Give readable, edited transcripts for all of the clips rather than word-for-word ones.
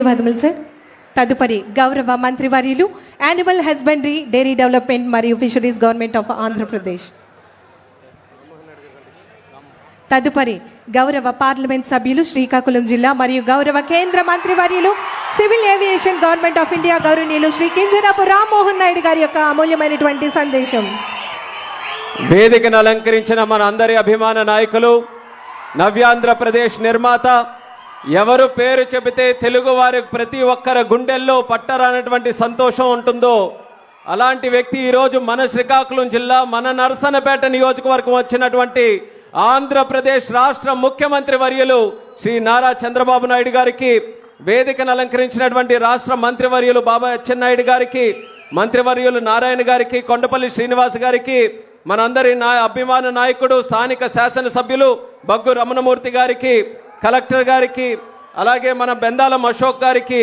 ధన్యవాదములు సార్. తదుపరి గౌరవ మంత్రివర్యులు యానిమల్ హస్బెండరీ డైరీ డెవలప్మెంట్ మరియు ఫిషరీస్ గవర్నమెంట్ ఆఫ్ ఆంధ్రప్రదేశ్. తదుపరి గౌరవ పార్లమెంట్ సభ్యులు శ్రీకాకుళం జిల్లా మరియు గౌరవ కేంద్ర మంత్రివర్యులు civil aviation government of India గౌరవనీయులు శ్రీ కింజరాపు రామ్మోహన్ నాయుడు గారి యొక్క అమూల్యమైనటువంటి సందేశం. వేదికను అలంకరించిన మన అందరి అభిమాన నాయకులు, నవ్యాంధ్రప్రదేశ్ నిర్మాత, ఎవరు పేరు చెబితే తెలుగు వారి ప్రతి ఒక్కరి గుండెల్లో పట్టరానటువంటి సంతోషం ఉంటుందో అలాంటి వ్యక్తి ఈరోజు మన శ్రీకాకుళం జిల్లా, మన నరసన్నపేట నియోజకవర్గం వచ్చినటువంటి ఆంధ్రప్రదేశ్ రాష్ట్ర ముఖ్యమంత్రి వర్యులు శ్రీ నారా చంద్రబాబు నాయుడు గారికి, వేదికను అలంకరించినటువంటి రాష్ట్ర మంత్రివర్యులు బాబా అచ్చెన్నాయుడు గారికి, మంత్రివర్యులు నారాయణ గారికి, కొండపల్లి శ్రీనివాస్ గారికి, మనందరి అభిమాన నాయకుడు స్థానిక శాసనసభ్యులు బగ్గు రమణమూర్తి గారికి, కలెక్టర్ గారికి, అలాగే మన బెందాలం అశోక్ గారికి,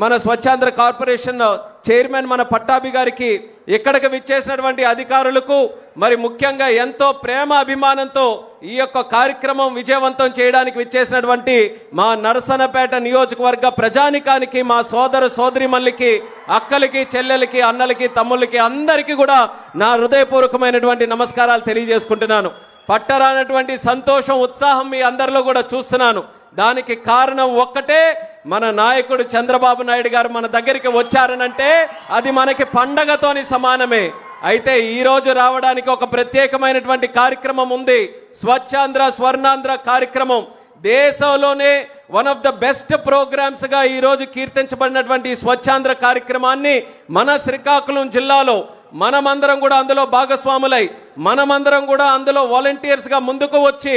మన స్వచ్ఛాంధ్ర కార్పొరేషన్ చైర్మన్ మన పట్టాభి గారికి, ఇక్కడికి విచ్చేసినటువంటి అధికారులకు, మరి ముఖ్యంగా ఎంతో ప్రేమ అభిమానంతో ఈ యొక్క కార్యక్రమం విజయవంతం చేయడానికి విచ్చేసినటువంటి మా నరసన్నపేట నియోజకవర్గ ప్రజానికానికి, మా సోదర సోదరిమల్లికి, అక్కలకి, చెల్లెలకి, అన్నలకి, తమ్ముళ్ళకి అందరికీ కూడా నా హృదయపూర్వకమైనటువంటి నమస్కారాలు తెలియజేసుకుంటున్నాను. పట్టరానటువంటి సంతోషం, ఉత్సాహం మీ అందరిలో కూడా చూస్తున్నాను. దానికి కారణం ఒక్కటే, మన నాయకుడు చంద్రబాబు నాయుడు గారు మన దగ్గరికి వచ్చారనంటే అది మనకి పండగతోని సమానమే. అయితే ఈ రోజు రావడానికి ఒక ప్రత్యేకమైనటువంటి కార్యక్రమం ఉంది. స్వచ్ఛాంధ్ర స్వర్ణాంధ్ర కార్యక్రమం దేశంలోనే one of the best programs గా ఈ రోజు కీర్తించబడినటువంటి స్వచ్ఛాంధ్ర కార్యక్రమాన్ని మన శ్రీకాకుళం జిల్లాలో మనమందరం కూడా అందులో భాగస్వాములై, మనమందరం కూడా అందులో వాలంటీర్స్ గా ముందుకు వచ్చి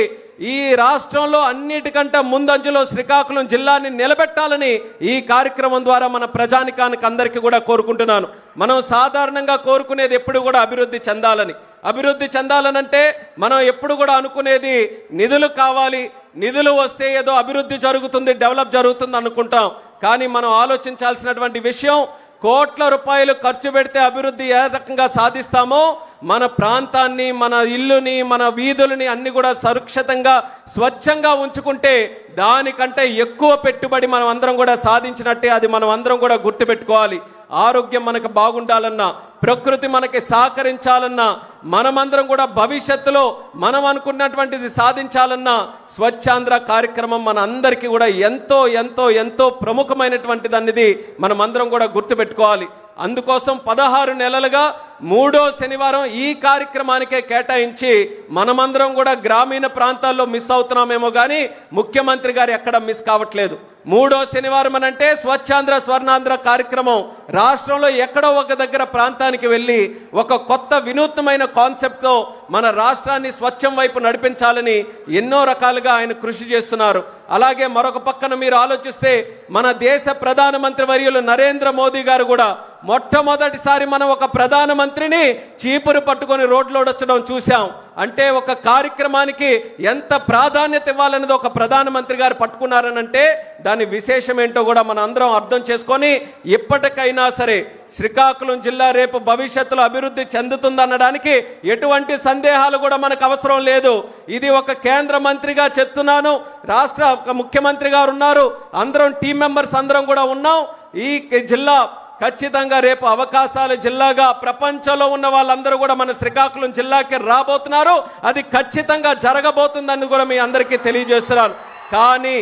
ఈ రాష్ట్రంలో అన్నిటికంటే ముందంజలో శ్రీకాకుళం జిల్లాని నిలబెట్టాలని ఈ కార్యక్రమం ద్వారా మన ప్రజానికానికి అందరికీ కూడా కోరుకుంటున్నాను. మనం సాధారణంగా కోరుకునేది ఎప్పుడు కూడా అభివృద్ధి చెందాలని. అభివృద్ధి చెందాలనంటే మనం ఎప్పుడు కూడా అనుకునేది నిధులు కావాలి, నిధులు వస్తే ఏదో అభివృద్ధి జరుగుతుంది, డెవలప్ జరుగుతుంది అనుకుంటాం. కానీ మనం ఆలోచించాల్సినటువంటి విషయం, కోట్ల రూపాయలు ఖర్చు పెడితే అభివృద్ధి ఏ రకంగా సాధిస్తామో మన ప్రాంతాన్ని, మన ఇల్లుని, మన వీధులని అన్ని కూడా సురక్షితంగా స్వచ్ఛంగా ఉంచుకుంటే దానికంటే ఎక్కువ పెట్టుబడి మనం అందరం కూడా సాధించినట్టే. అది మనం అందరం కూడా గుర్తుపెట్టుకోవాలి. ఆరోగ్యం మనకు బాగుండాలన్నా, ప్రకృతి మనకి సహకరించాలన్నా, మనమందరం కూడా భవిష్యత్తులో మనం అనుకున్నటువంటిది సాధించాలన్నా స్వచ్ఛాంధ్ర కార్యక్రమం మన అందరికీ కూడా ఎంతో ఎంతో ఎంతో ప్రముఖమైనటువంటిది అనేది మనమందరం కూడా గుర్తుపెట్టుకోవాలి. అందుకోసం 16 నెలలుగా 3వ శనివారం ఈ కార్యక్రమానికే కేటాయించి మనమందరం కూడా గ్రామీణ ప్రాంతాల్లో మిస్ అవుతున్నామేమో కానీ ముఖ్యమంత్రి గారు ఎక్కడ మిస్ కావట్లేదు. 3వ శనివారం అనంటే స్వచ్ఛాంధ్ర స్వర్ణాంధ్ర కార్యక్రమం రాష్ట్రంలో ఎక్కడో ఒక దగ్గర ప్రాంతానికి వెళ్ళి ఒక కొత్త వినూత్నమైన కాన్సెప్ట్తో మన రాష్ట్రాన్ని స్వచ్ఛం వైపు నడిపించాలని ఎన్నో రకాలుగా ఆయన కృషి చేస్తున్నారు. అలాగే మరొక పక్కన మీరు ఆలోచిస్తే మన దేశ ప్రధానమంత్రి వర్యులు నరేంద్ర మోదీ గారు కూడా మొట్టమొదటిసారి మనం ఒక ప్రధానమంత్రిని చీపురు పట్టుకొని రోడ్లో వచ్చడం చూసాం. అంటే ఒక కార్యక్రమానికి ఎంత ప్రాధాన్యత ఇవ్వాలనేది ఒక ప్రధానమంత్రి గారు పట్టుకున్నారనంటే దాని విశేషం ఏంటో కూడా మనం అందరం అర్థం చేసుకొని ఇప్పటికైనా సరే శ్రీకాకుళం జిల్లా రేపు భవిష్యత్తులో అభివృద్ధి చెందుతుందనడానికి ఎటువంటి సందేహాలు కూడా మనకు అవసరం లేదు. ఇది ఒక కేంద్ర మంత్రిగా చెప్తున్నాను, రాష్ట్ర ముఖ్యమంత్రి గారు ఉన్నారు, అందరం టీం మెంబర్స్ అందరం కూడా ఉన్నాం. ఈ జిల్లా ఖచ్చితంగా రేపు అవకాశాల జిల్లాగా ప్రపంచంలో ఉన్న వాళ్ళందరూ కూడా మన శ్రీకాకుళం జిల్లాకి రాబోతున్నారు. అది ఖచ్చితంగా జరగబోతుందని కూడా మీ అందరికీ తెలియజేస్తున్నాను. కానీ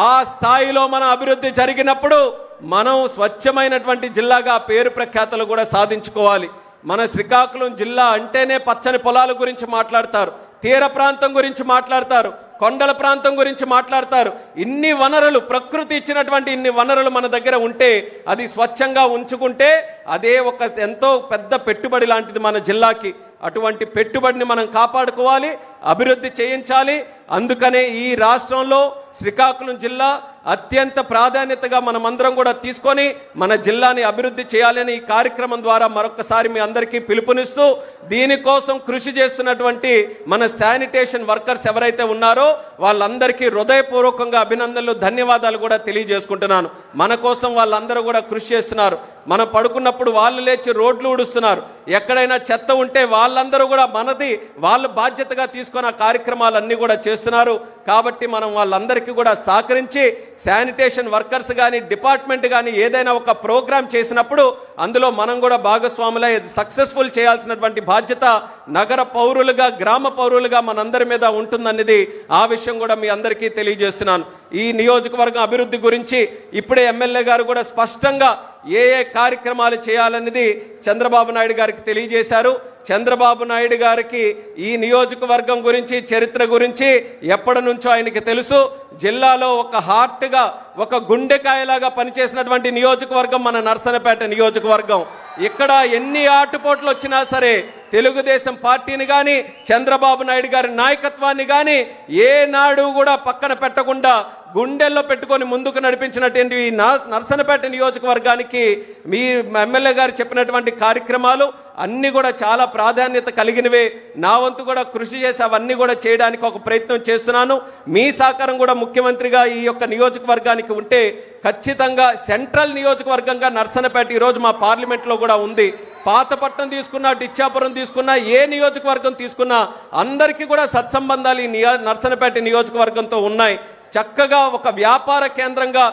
ఆ స్థాయిలో మన అభివృద్ధి జరిగినప్పుడు మనం స్వచ్ఛమైనటువంటి జిల్లాగా పేరు ప్రఖ్యాతలు కూడా సాధించుకోవాలి. మన శ్రీకాకుళం జిల్లా అంటేనే పచ్చని పొలాల గురించి మాట్లాడతారు, తీర ప్రాంతం గురించి మాట్లాడతారు, కొండల ప్రాంతం గురించి మాట్లాడతారు. ఇన్ని వనరులు, ప్రకృతి ఇచ్చినటువంటి ఇన్ని వనరులు మన దగ్గర ఉంటే అది స్వచ్ఛంగా ఉంచుకుంటే అదే ఒక ఎంతో పెద్ద పెట్టుబడి లాంటిది మన జిల్లాకి. అటువంటి పెట్టుబడిని మనం కాపాడుకోవాలి, అభివృద్ధి చేయించాలి. అందుకనే ఈ రాష్ట్రంలో శ్రీకాకుళం జిల్లా అత్యంత ప్రాధాన్యతగా మనమందరం కూడా తీసుకొని మన జిల్లాని అభివృద్ధి చేయాలని ఈ కార్యక్రమం ద్వారా మరొకసారి మీ అందరికీ పిలుపునిస్తూ, దీనికోసం కృషి చేస్తున్నటువంటి మన శానిటేషన్ వర్కర్స్ ఎవరైతే ఉన్నారో వాళ్ళందరికీ హృదయపూర్వకంగా అభినందనలు, ధన్యవాదాలు కూడా తెలియజేసుకుంటున్నాను. మన కోసం వాళ్ళందరూ కూడా కృషి చేస్తున్నారు. మనం పడుకున్నప్పుడు వాళ్ళు లేచి రోడ్లు ఊడుస్తున్నారు. ఎక్కడైనా చెత్త ఉంటే వాళ్ళందరూ కూడా మనది వాళ్ళ బాధ్యతగా తీసుకొని ఆ కార్యక్రమాలన్నీ కూడా చేస్తున్నారు. కాబట్టి మనం వాళ్ళందరికీ కూడా సహకరించి శానిటేషన్ వర్కర్స్ కానీ డిపార్ట్మెంట్ కానీ ఏదైనా ఒక ప్రోగ్రామ్ చేసినప్పుడు అందులో మనం కూడా భాగస్వాములై సక్సెస్ఫుల్ చేయాల్సినటువంటి బాధ్యత నగర పౌరులుగా గ్రామ పౌరులుగా మనందరి మీద ఉంటుందనేది ఆ విషయం కూడా మీ అందరికీ తెలియజేస్తున్నాను. ఈ నియోజకవర్గం అభివృద్ధి గురించి ఇప్పుడే ఎమ్మెల్యే గారు కూడా స్పష్టంగా ఏ కార్యక్రమాలు చేయాలనేది చంద్రబాబు నాయుడు గారికి తెలియజేశారు. చంద్రబాబు నాయుడు గారికి ఈ నియోజకవర్గం గురించి చరిత్ర గురించి ఎప్పటి నుంచో ఆయనకి తెలుసు. జిల్లాలో ఒక హార్ట్గా ఒక గుండెకాయలాగా పనిచేసినటువంటి నియోజకవర్గం మన నర్సన్నపేట నియోజకవర్గం. ఇక్కడ ఎన్ని ఆటుపోట్లు వచ్చినా సరే తెలుగుదేశం పార్టీని కానీ చంద్రబాబు నాయుడు గారి నాయకత్వాన్ని కానీ ఏనాడు కూడా పక్కన పెట్టకుండా గుండెల్లో పెట్టుకొని ముందుకు నడిపించినటువంటి నర్సన్నపేట నియోజకవర్గానికి మీ ఎమ్మెల్యే గారు చెప్పినటువంటి కార్యక్రమాలు అన్ని కూడా చాలా ప్రాధాన్యత కలిగినవే. నా వంతు కూడా కృషి చేసి అవన్నీ కూడా చేయడానికి ఒక ప్రయత్నం చేస్తున్నాను. మీ సహకారం కూడా ముఖ్యమంత్రిగా ఈ యొక్క నియోజకవర్గానికి ఉంటే ఖచ్చితంగా సెంట్రల్ నియోజకవర్గంగా నర్సన్నపేట ఈరోజు మా పార్లమెంట్లో కూడా ఉంది. పాతపట్నం తీసుకున్నా, ఇచ్చాపురం తీసుకున్నా, ఏ నియోజకవర్గం తీసుకున్నా అందరికీ కూడా సత్సంబంధాలు ఈ నర్సన్నపేట నియోజకవర్గంతో ఉన్నాయి. చక్కగా ఒక వ్యాపార కేంద్రంగా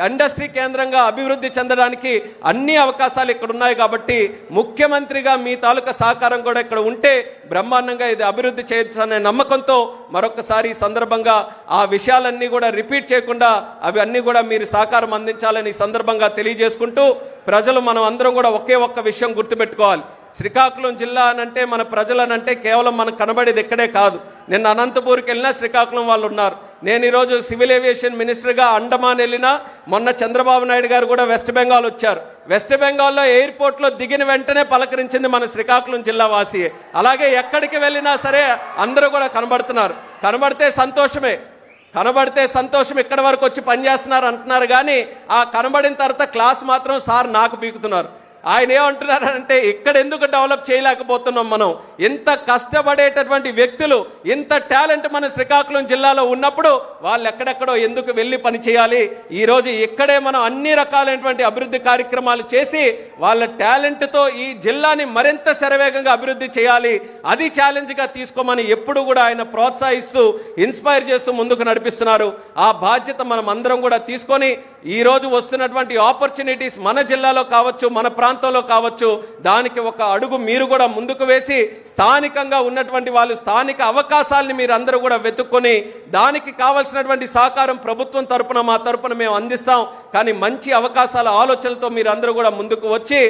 ఇండస్ట్రీ కేంద్రంగా అభివృద్ధి చెందడానికి అన్ని అవకాశాలు ఇక్కడ ఉన్నాయి. కాబట్టి ముఖ్యమంత్రిగా మీ తాలూకా సహకారం కూడా ఇక్కడ ఉంటే బ్రహ్మాండంగా ఇది అభివృద్ధి చేయొచ్చనే నమ్మకంతో మరొకసారి ఈ సందర్భంగా ఆ విషయాలన్నీ కూడా రిపీట్ చేయకుండా అవి అన్నీ కూడా మీరు సహకారం అందించాలని ఈ సందర్భంగా తెలియజేసుకుంటూ ప్రజలు మనం అందరం కూడా ఒకే ఒక్క విషయం గుర్తుపెట్టుకోవాలి. శ్రీకాకుళం జిల్లా అనంటే మన ప్రజలనంటే కేవలం మనకు కనబడేది ఎక్కడే కాదు. నిన్న అనంతపూర్కి వెళ్ళినా శ్రీకాకుళం వాళ్ళు ఉన్నారు. నేను ఈరోజు సివిల్ ఏవియేషన్ మినిస్టర్గా అండమాన్ వెళ్ళినా, మొన్న చంద్రబాబు నాయుడు గారు కూడా వెస్ట్ బెంగాల్ వచ్చారు. వెస్ట్ బెంగాల్లో ఎయిర్పోర్ట్లో దిగిన వెంటనే పలకరించింది మన శ్రీకాకుళం జిల్లా వాసియే. అలాగే ఎక్కడికి వెళ్ళినా సరే అందరూ కూడా కనబడుతున్నారు. కనబడితే సంతోషం ఇక్కడి వరకు వచ్చి పనిచేస్తున్నారు అంటున్నారు. కానీ ఆ కనబడిన తర్వాత క్లాస్ మాత్రం సార్ నాకు పీకుతున్నారు. ఆయన ఏమంటున్నారంటే ఇక్కడ ఎందుకు డెవలప్ చేయలేకపోతున్నాం, మనం ఇంత కష్టపడేటటువంటి వ్యక్తులు ఇంత టాలెంట్ మన శ్రీకాకుళం జిల్లాలో ఉన్నప్పుడు వాళ్ళు ఎక్కడెక్కడో ఎందుకు వెళ్ళి పని చేయాలి, ఈరోజు ఇక్కడే మనం అన్ని రకాలైనటువంటి అభివృద్ధి కార్యక్రమాలు చేసి వాళ్ళ టాలెంట్తో ఈ జిల్లాని మరింత శరవేగంగా అభివృద్ధి చేయాలి, అది ఛాలెంజ్గా తీసుకోమని ఎప్పుడు కూడా ఆయన ప్రోత్సహిస్తూ ఇన్స్పైర్ చేస్తూ ముందుకు నడిపిస్తున్నారు. ఆ బాధ్యత మనం అందరం కూడా తీసుకొని ఈరోజు వస్తున్నటువంటి ఆపర్చునిటీస్ మన జిల్లాలో కావచ్చు, మన ప్రాంతంలో కావచ్చు, దానికి ఒక అడుగు మీరు కూడా ముందుకు వేసి స్థానికంగా ఉన్నటువంటి వాళ్ళు స్థానిక అవకాశాలని మీరు అందరూ కూడా వెతుక్కొని దానికి కావాల్సినటువంటి సహకారం ప్రభుత్వం తరపున మా తరపున మేము అందిస్తాం. కానీ మంచి అవకాశాల ఆలోచనలతో మీరు అందరూ కూడా ముందుకు వచ్చి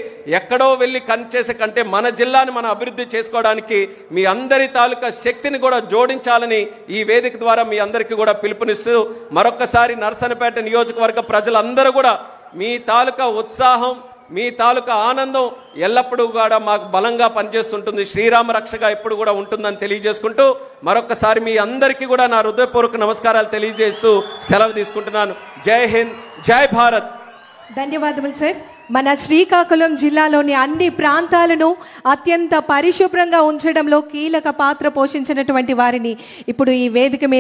ఎక్కడో వెళ్ళి చేసే కంటే మన జిల్లాని మనం అభివృద్ధి చేసుకోవడానికి మీ అందరి తాలూకా శక్తిని కూడా జోడించాలని ఈ వేదిక ద్వారా మీ అందరికీ కూడా పిలుపునిస్తూ మరొక్కసారి నర్సన్నపేట నియోజకవర్గ ప్రజలందరూ కూడా మీ తాలూకా ఉత్సాహం, మీ తాలూకా ఆనందం ఎల్లప్పుడూ కూడా మాకు బలంగా పనిచేస్తుంటుంది, శ్రీరామ రక్షగా ఎప్పుడు కూడా ఉంటుందని తెలియజేసుకుంటూ మరొకసారి మీ అందరికీ కూడా నా హృదయపూర్వక నమస్కారాలు తెలియజేస్తూ సెలవు తీసుకుంటున్నాను. జై హింద్, జై భారత్. ధన్యవాదములు సార్. మన శ్రీకాకుళం జిల్లాలోని అన్ని ప్రాంతాలను అత్యంత పరిశుభ్రంగా ఉంచడంలో కీలక పాత్ర పోషించినటువంటి వారిని ఇప్పుడు ఈ వేదిక మీద